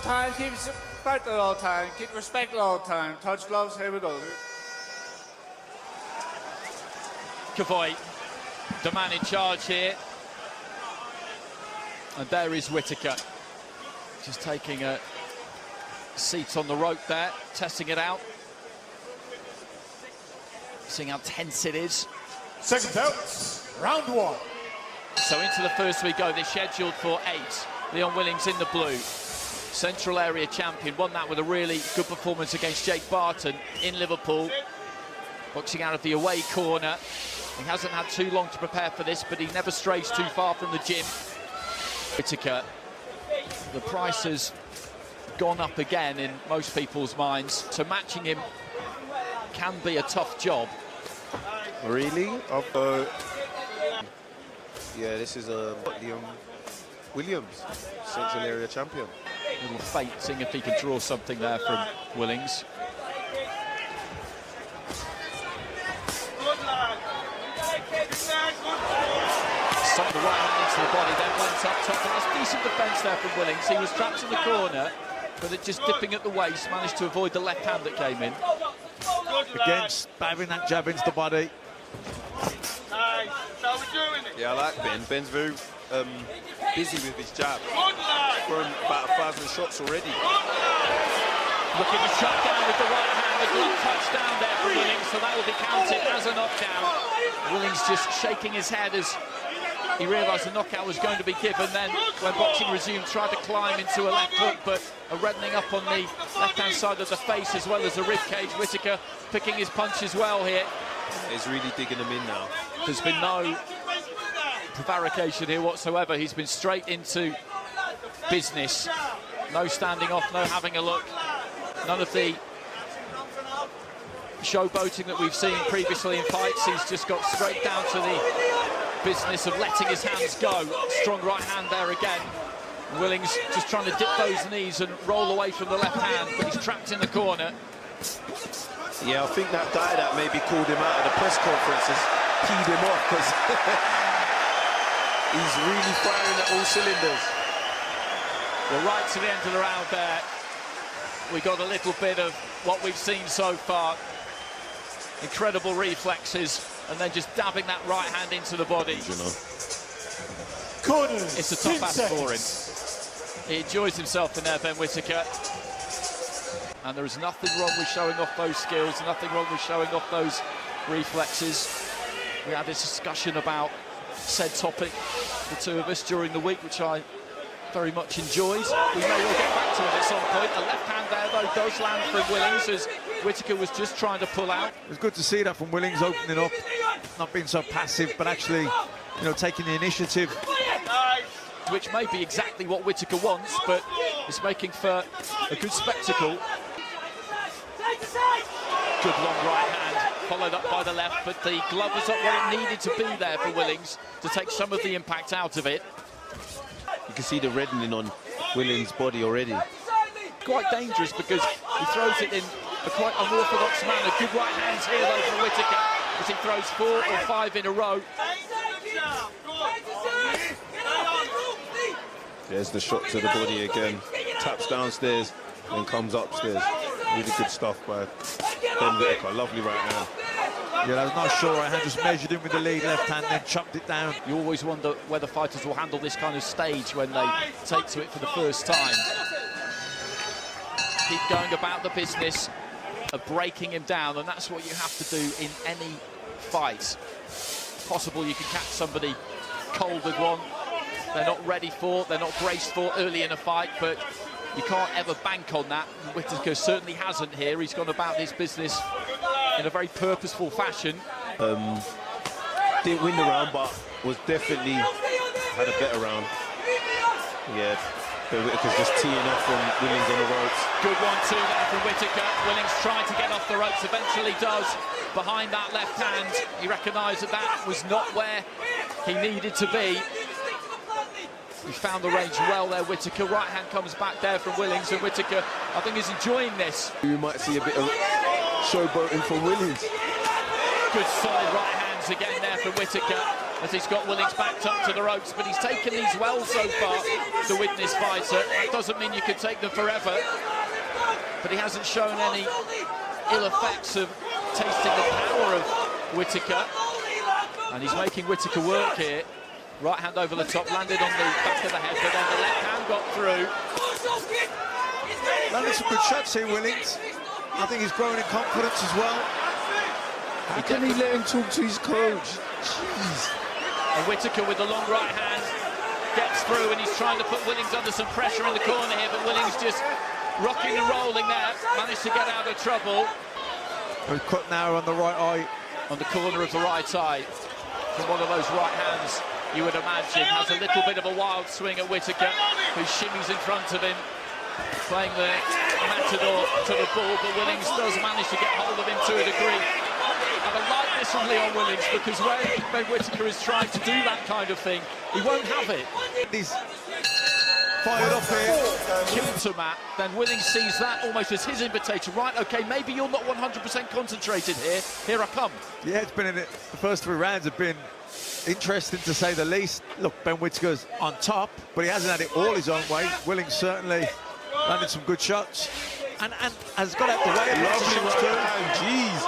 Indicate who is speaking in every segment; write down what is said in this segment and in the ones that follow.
Speaker 1: Time, keep respect at all time. Keep respect at all time. Touch gloves, here we go.
Speaker 2: Kavoy, the man in charge here. And there is Whittaker, just taking a seat on the rope there, testing it out. Seeing how tense it is.
Speaker 3: Second out, round one.
Speaker 2: So into the first we go. They're scheduled for 8. Leon Willings in the blue. Central area champion. Won that with a really good performance against Jake Barton in Liverpool. Boxing out of the away corner. He hasn't had too long to prepare for this, but he never strays too far from the gym. Whittaker, the price has gone up again in most people's minds, so matching him can be a tough job.
Speaker 4: Really? Yeah, this is Leon Williams, Central Area champion.
Speaker 2: A little fate, seeing if he can draw something there from Willings. Sucked the right hand into the body, then went up top, and that's decent defence there from Willings. He was trapped in the corner, but it just dipping at the waist, managed to avoid the left hand that came in.
Speaker 3: Again, spamming that jab into the body.
Speaker 4: Yeah, I like Ben. Ben's very busy with his jab. Thrown about 1,000 shots already.
Speaker 2: Looking to shut down with the right hand, the glove touch down there for Willings, so that will be counted as a knockdown. Willings just shaking his head as he realised the knockout was going to be given. Then, when boxing resumed, tried to climb into a left hook, but a reddening up on the left-hand side of the face as well as the rib cage. Whittaker picking his punches well here.
Speaker 4: He's really digging them in now.
Speaker 2: There's been no prevarication here whatsoever. He's been straight into business. No standing off, no having a look. None of the showboating that we've seen previously in fights. He's just got straight down to the business of letting his hands go. Strong right hand there again. Willings just trying to dip those knees and roll away from the left hand, but he's trapped in the corner.
Speaker 4: Yeah, I think that guy that maybe called him out at the press conference has peed him off, because he's really firing at all cylinders.
Speaker 2: Well, right to the end of the round there, we got a little bit of what we've seen so far. Incredible reflexes, and then just dabbing that right hand into the body.
Speaker 3: Corners,
Speaker 2: it's a tough ask for him. He enjoys himself in there, Ben Whittaker. And there is nothing wrong with showing off those skills, nothing wrong with showing off those reflexes. We had this discussion about said topic, the two of us, during the week, which I very much enjoyed. We may well get back to it at some point. The left hand there, though, does land from Willings, as Whittaker was just trying to pull out.
Speaker 3: It was good to see that from Willings, opening up, not being so passive, but actually, you know, taking the initiative.
Speaker 2: Which may be exactly what Whittaker wants, but it's making for a good spectacle. Good long right hand, followed up by the left, but the glove was not where it needed to be there for Willings to take some of the impact out of it.
Speaker 4: You can see the reddening on Willings' body already.
Speaker 2: Quite dangerous, because he throws it in a quite unorthodox manner. Good right hands here, though, for Whittaker, as he throws 4 or 5 in a row.
Speaker 4: There's the shot to the body again. Taps downstairs, then comes upstairs. Really good stuff by Ben Whittaker. Lovely right hand.
Speaker 3: Yeah, that was not sure right hand, just measured in with the lead left hand, then chopped it down.
Speaker 2: You always wonder whether fighters will handle this kind of stage when they take to it for the first time. Keep going about the business of breaking him down, and that's what you have to do in any fight. Possible you can catch somebody cold with one they're not ready for, they're not braced for early in a fight, but you can't ever bank on that. Whittaker certainly hasn't here. He's gone about his business in a very purposeful fashion.
Speaker 4: Didn't win the round, but was definitely had a better round. Yeah, Ben Whittaker's just teeing off on Willings on the ropes.
Speaker 2: Good 1-2 there from Whittaker. Willings trying to get off the ropes, eventually does. Behind that left hand, he recognised that that was not where he needed to be. He found the range well there, Whittaker. Right hand comes back there from Willings, and Whittaker, I think, is enjoying this.
Speaker 4: We might see a bit of showboating from Willings.
Speaker 2: Good solid right hands again there from Whittaker. as he's got Willings backed up to the ropes, but he's taken these well so far, the Witness fighter. That doesn't mean you can take them forever, but he hasn't shown any ill effects of tasting the power of Whittaker, and he's making Whittaker work here. Right hand over the top, landed on the back of the head, but then the left hand got through.
Speaker 3: Landed some good shots here, Willings. I think he's growing in confidence as well.
Speaker 4: How can he let him talk to his coach? Jeez.
Speaker 2: And Whittaker with the long right hand gets through, and he's trying to put Willings under some pressure in the corner here, but Willings just rocking and rolling there, managed to get out of trouble.
Speaker 3: He's cut now on the right eye.
Speaker 2: On the corner of the right eye, from one of those right hands, you would imagine, has a little bit of a wild swing at Whittaker, who shimmies in front of him, playing the matador to the ball, but Willings does manage to get hold of him to a degree. And I like this from Leon Willings, because when Ben Whittaker is trying to do that kind of thing, he won't have it.
Speaker 3: He's fired up here.
Speaker 2: Counter Matt, then Willings sees that almost as his invitation. Right, okay, maybe you're not 100% concentrated here. Here I come.
Speaker 3: Yeah, it's been in it. The first 3 rounds have been interesting to say the least. Look, Ben Whittaker's on top, but he hasn't had it all his own way. Willings certainly landed some good shots and has got out the way of lots of shots too.
Speaker 4: Jeez.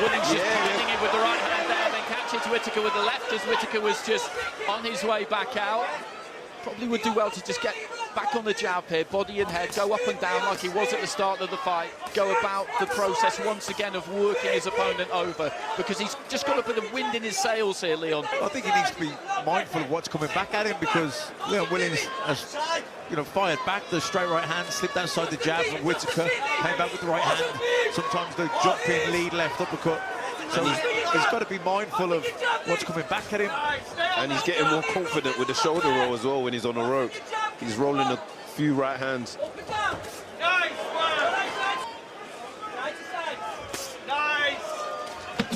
Speaker 2: Willings just pointing in with the right hand there, then catches Whittaker with the left as Whittaker was just on his way back out. Probably would do well to just get back on the jab here, body and head, go up and down like he was at the start of the fight, go about the process once again of working his opponent over, because he's just got a bit of wind in his sails here, Leon.
Speaker 3: I think he needs to be mindful of what's coming back at him, because Leon Willings has, fired back the straight right hand, slipped outside the jab from Whittaker, came back with the right hand, sometimes the jumping lead left uppercut. So he's got to be mindful of what's coming back at him.
Speaker 4: And he's getting more confident with the shoulder roll as well when he's on the rope. He's rolling a few right hands.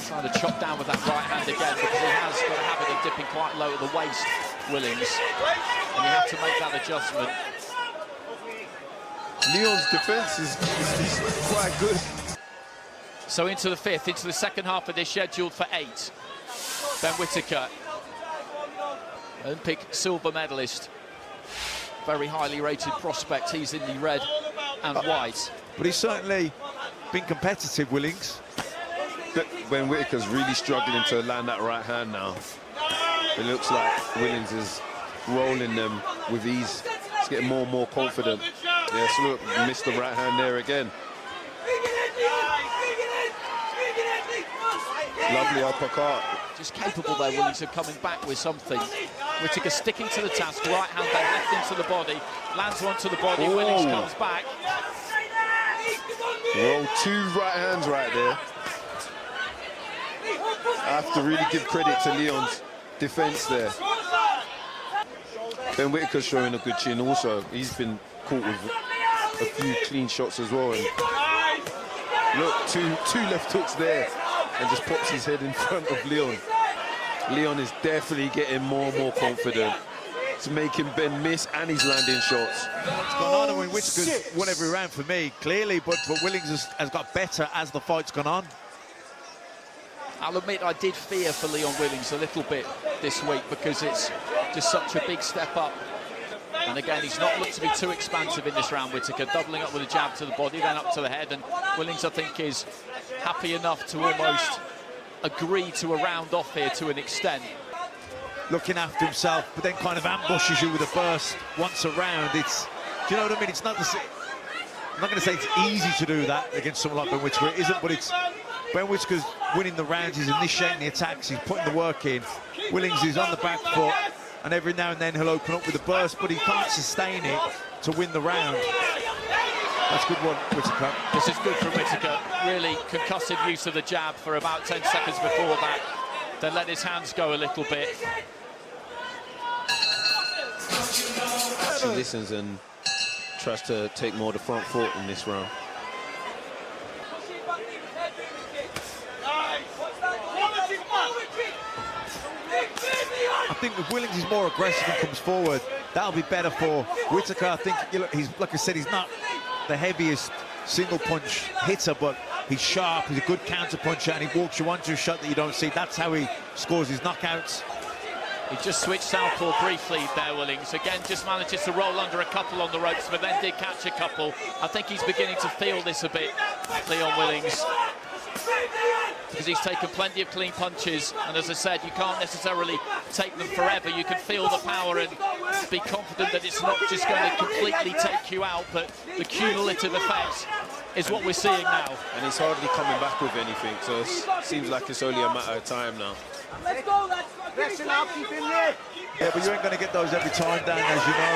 Speaker 2: Trying to chop down with that right hand again, because he has got a habit of dipping quite low at the waist, Willings. And you have to make that adjustment.
Speaker 4: Leon's defense is quite good.
Speaker 2: So into the 5th, into the second half of this, scheduled for 8. Ben Whittaker, Olympic silver medalist, very highly rated prospect. He's in the red and white.
Speaker 3: But he's certainly been competitive, Willings.
Speaker 4: Ben Whittaker's really struggling to land that right hand now. It looks like Willings is rolling them with ease. He's getting more and more confident. Yes, look, missed the right hand there again. Lovely uppercut.
Speaker 2: Just capable there, Willings, of coming back with something. Whittaker sticking to the task, right hand then left into the body, lands onto the body,
Speaker 4: Ooh.
Speaker 2: Willings comes back.
Speaker 4: Roll 2 right hands right there. I have to really give credit to Leon's defense there. Ben Whittaker's showing a good chin also. He's been caught with a few clean shots as well. And look, two left hooks there, and just pops his head in front of Leon. Leon is definitely getting more and more confident. It's making Ben miss, and he's landing shots.
Speaker 3: It's gone on. I mean, Whittaker's won every round for me, clearly, but Willings has got better as the fight's gone on.
Speaker 2: I'll admit I did fear for Leon Willings a little bit this week, because it's just such a big step up. And again, he's not looked to be too expansive in this round, Whittaker, doubling up with a jab to the body, then up to the head, and Willings, I think, is happy enough to almost agree to a round off here to an extent.
Speaker 3: Looking after himself, but then kind of ambushes you with a burst once a round. It's, do you know what I mean? It's not the, I'm not going to say it's easy to do that against someone like Ben Whittaker. It isn't, but it's, Ben Whittaker's winning the rounds, he's initiating the attacks, he's putting the work in. Willings is on the back foot, and every now and then he'll open up with a burst, but he can't sustain it to win the round. That's a good one, Whittaker.
Speaker 2: This is good for Whittaker. Really concussive use of the jab for about 10 seconds before that. Then let his hands go a little bit.
Speaker 4: She listens and tries to take more of the front foot in this round.
Speaker 3: I think if Willings is more aggressive and comes forward, that'll be better for Whittaker. I think, he's, like I said, he's not the heaviest single punch hitter, but he's sharp, he's a good counter puncher, and he walks you onto a shot that you don't see. That's how he scores his knockouts.
Speaker 2: He just switched southpaw briefly there, Willings. Again, just manages to roll under a couple on the ropes, but then did catch a couple. I think he's beginning to feel this a bit, Leon Willings, because he's taken plenty of clean punches, and as I said, you can't necessarily take them forever. You can feel the power and be confident that it's not just going to completely take you out, but the cumulative effect is what we're seeing now.
Speaker 4: And he's hardly coming back with anything, so it seems like it's only a matter of time now.
Speaker 5: Let's go, lads. Listen up, keep in there.
Speaker 3: Yeah, but you ain't going to get those every time, Dan, as you know.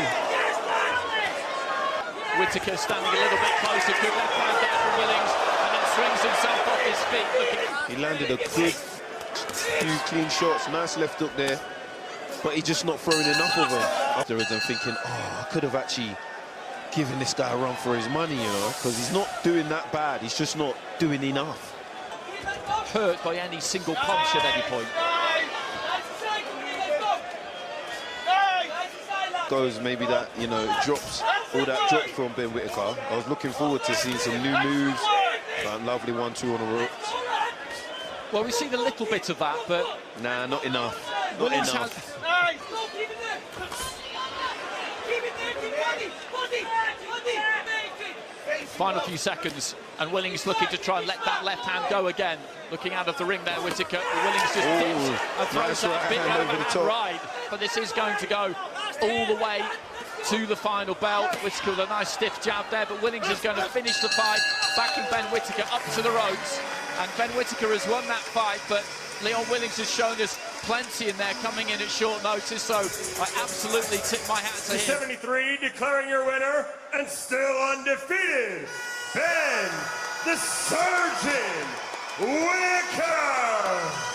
Speaker 2: Whittaker standing a little bit closer, good left hand there from Willings, and then swings himself off his feet.
Speaker 4: He landed a good few clean shots, nice left hook there, but he's just not throwing enough of them. Afterwards, I'm thinking, oh, I could have actually given this guy a run for his money, you know, because he's not doing that bad, he's just not doing enough.
Speaker 2: Hurt by any single punch at any point.
Speaker 4: Goes maybe that, you know, drops, all that drops from Ben Whittaker. I was looking forward to seeing some new moves, that lovely 1-2 on the ropes.
Speaker 2: Well, we see a little bit of that, but...
Speaker 4: Nah, not enough. Not
Speaker 2: Willings
Speaker 4: enough.
Speaker 2: Final few seconds, and Willings looking to try and let that left hand go again. Looking out of the ring there, Whittaker. Willings just dips and throws that big overhand right. But this is going to go all the way to the final bell. Whittaker with a nice stiff jab there, but Willings is going to finish the fight, backing Ben Whittaker up to the ropes. And Ben Whittaker has won that fight, but Leon Willings has shown us plenty in there, coming in at short notice, so I absolutely tip my hat to him.
Speaker 6: 73, declaring your winner, and still undefeated, Ben the Surgeon Whittaker!